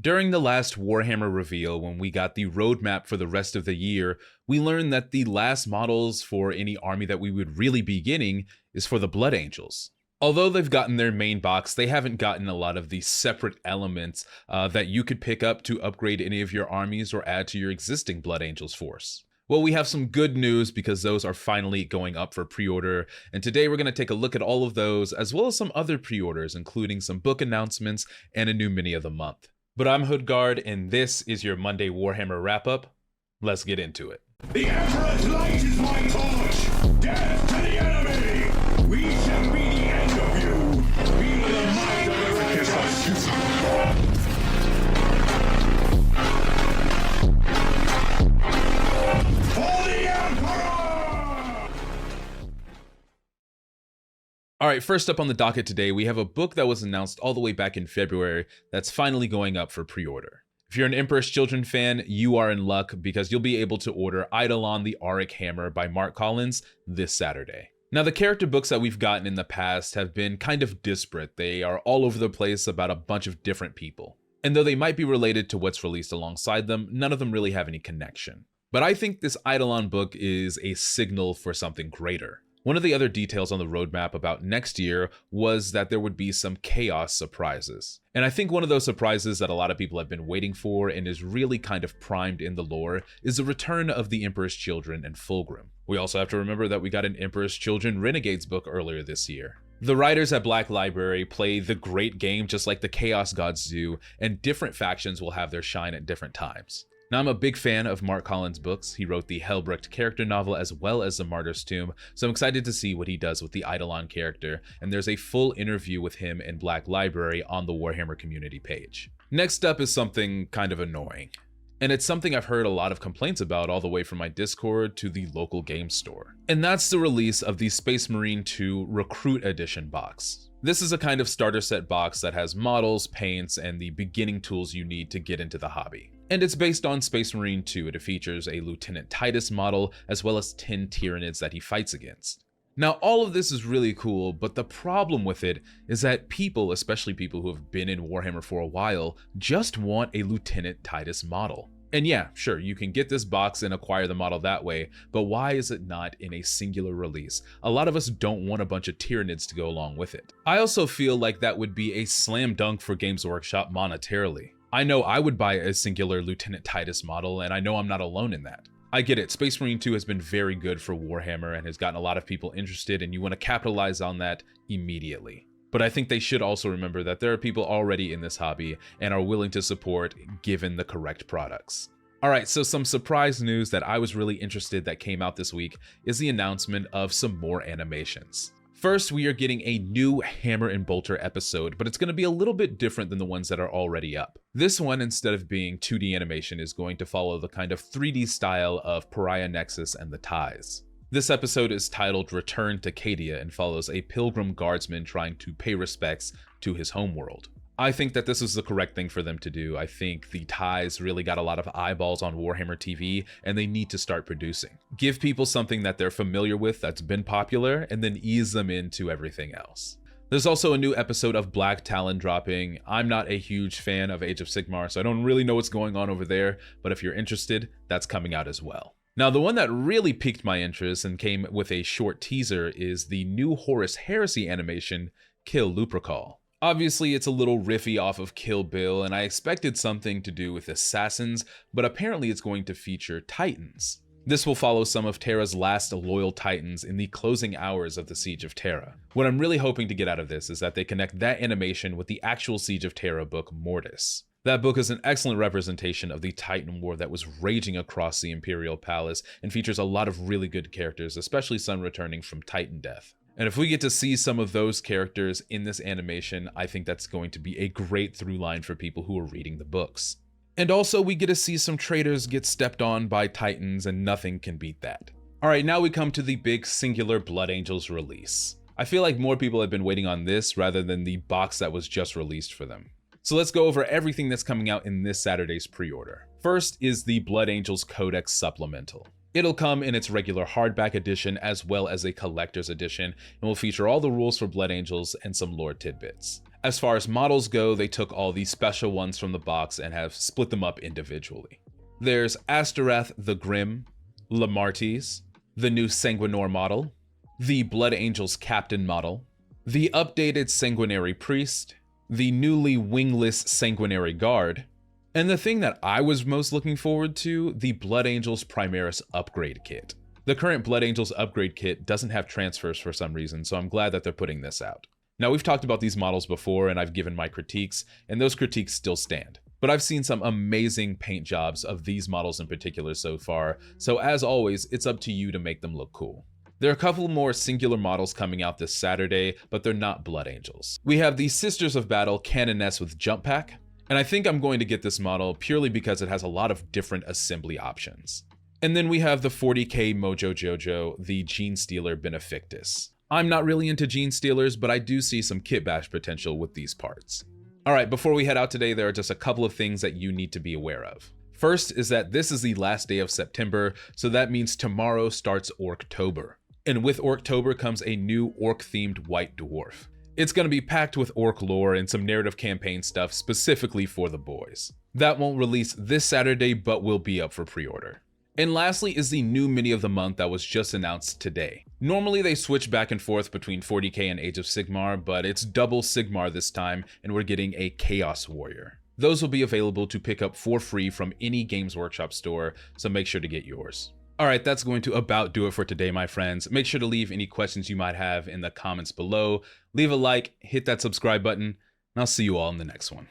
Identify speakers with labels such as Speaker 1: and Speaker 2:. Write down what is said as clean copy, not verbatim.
Speaker 1: During the last Warhammer reveal, when we got the roadmap for the rest of the year, we learned that the last models for any army that we would really be getting is for the Blood Angels. Although they've gotten their main box, they haven't gotten a lot of the separate elements that you could pick up to upgrade any of your armies or add to your existing Blood Angels force. Well, we have some good news because those are finally going up for pre-order, and today we're going to take a look at all of those, as well as some other pre-orders, including some book announcements and a new mini of the month. But I'm HoodGuard, and this is your Monday Warhammer wrap-up. Let's get into it.
Speaker 2: The Emperor's light is my torch! Death to the enemy! We shall be the end of you! Feel the might of the Rectus! For the Emperor!
Speaker 1: Alright, first up on the docket today, we have a book that was announced all the way back in February that's finally going up for pre-order. If you're an Emperor's Children fan, you are in luck because you'll be able to order Eidolon the Auric Hammer by Mark Collins this Saturday. Now, the character books that we've gotten in the past have been kind of disparate. They are all over the place about a bunch of different people. And though they might be related to what's released alongside them, none of them really have any connection. But I think this Eidolon book is a signal for something greater. One of the other details on the roadmap about next year was that there would be some chaos surprises. And I think one of those surprises that a lot of people have been waiting for and is really kind of primed in the lore is the return of the Emperor's Children and Fulgrim. We also have to remember that we got an Emperor's Children Renegades book earlier this year. The writers at Black Library play the great game just like the Chaos Gods do, and different factions will have their shine at different times. Now, I'm a big fan of Mark Collins' books. He wrote the Helbrecht character novel as well as the Martyr's Tomb, so I'm excited to see what he does with the Eidolon character, and there's a full interview with him in Black Library on the Warhammer community page. Next up is something kind of annoying, and it's something I've heard a lot of complaints about all the way from my Discord to the local game store. And that's the release of the Space Marine 2 Recruit Edition box. This is a kind of starter set box that has models, paints, and the beginning tools you need to get into the hobby. And it's based on Space Marine 2. It features a Lieutenant Titus model, as well as 10 Tyranids that he fights against. Now, all of this is really cool, but the problem with it is that people, especially people who have been in Warhammer for a while, just want a Lieutenant Titus model. And yeah, sure, you can get this box and acquire the model that way, but why is it not in a singular release? A lot of us don't want a bunch of Tyranids to go along with it. I also feel like that would be a slam dunk for Games Workshop monetarily. I know I would buy a singular Lieutenant Titus model, and I know I'm not alone in that. I get it, Space Marine 2 has been very good for Warhammer and has gotten a lot of people interested, and you want to capitalize on that immediately. But I think they should also remember that there are people already in this hobby and are willing to support given the correct products. Alright, so some surprise news that I was really interested that came out this week is the announcement of some more animations. First, we are getting a new Hammer and Bolter episode, but it's going to be a little bit different than the ones that are already up. This one, instead of being 2D animation, is going to follow the kind of 3D style of Pariah Nexus and the Ties. This episode is titled Return to Cadia and follows a pilgrim guardsman trying to pay respects to his homeworld. I think that this is the correct thing for them to do. I think the Ties really got a lot of eyeballs on Warhammer TV, and they need to start producing. Give people something that they're familiar with that's been popular, and then ease them into everything else. There's also a new episode of Black Talon dropping. I'm not a huge fan of Age of Sigmar, so I don't really know what's going on over there, but if you're interested, that's coming out as well. Now, the one that really piqued my interest and came with a short teaser is the new Horus Heresy animation, Kill Lupercal. Obviously, it's a little riffy off of Kill Bill, and I expected something to do with assassins, but apparently it's going to feature Titans. This will follow some of Terra's last loyal Titans in the closing hours of the Siege of Terra. What I'm really hoping to get out of this is that they connect that animation with the actual Siege of Terra book, Mortis. That book is an excellent representation of the Titan War that was raging across the Imperial Palace and features a lot of really good characters, especially some returning from Titan death. And if we get to see some of those characters in this animation, I think that's going to be a great through line for people who are reading the books. And also, we get to see some traitors get stepped on by Titans, and nothing can beat that. Alright, now we come to the big singular Blood Angels release. I feel like more people have been waiting on this rather than the box that was just released for them. So let's go over everything that's coming out in this Saturday's pre-order. First is the Blood Angels Codex Supplemental. It'll come in its regular hardback edition as well as a collector's edition, and will feature all the rules for Blood Angels and some lore tidbits. As far as models go, they took all the special ones from the box and have split them up individually. There's Asterath the Grim, Lamartes, the new Sanguinor model, the Blood Angels Captain model, the updated Sanguinary Priest, the newly wingless Sanguinary Guard, and the thing that I was most looking forward to, the Blood Angels Primaris Upgrade Kit. The current Blood Angels Upgrade Kit doesn't have transfers for some reason, so I'm glad that they're putting this out. Now, we've talked about these models before and I've given my critiques, and those critiques still stand. But I've seen some amazing paint jobs of these models in particular so far, so as always, it's up to you to make them look cool. There are a couple more singular models coming out this Saturday, but they're not Blood Angels. We have the Sisters of Battle Canoness with Jump Pack, and I think I'm going to get this model purely because it has a lot of different assembly options. And then we have the 40k Mojo Jojo, the Gene Stealer Benefactus. I'm not really into Gene Stealers, but I do see some kit bash potential with these parts. Alright, before we head out today, there are just a couple of things that you need to be aware of. First is that this is the last day of September, so that means tomorrow starts Orktober. And with Orktober comes a new orc-themed White Dwarf. It's going to be packed with orc lore and some narrative campaign stuff specifically for the boys. That won't release this Saturday, but will be up for pre-order. And lastly is the new mini of the month that was just announced today. Normally they switch back and forth between 40k and Age of Sigmar, but it's double Sigmar this time, and we're getting a Chaos Warrior. Those will be available to pick up for free from any Games Workshop store, so make sure to get yours. Alright, that's going to about do it for today, my friends. Make sure to leave any questions you might have in the comments below. Leave a like, hit that subscribe button, and I'll see you all in the next one.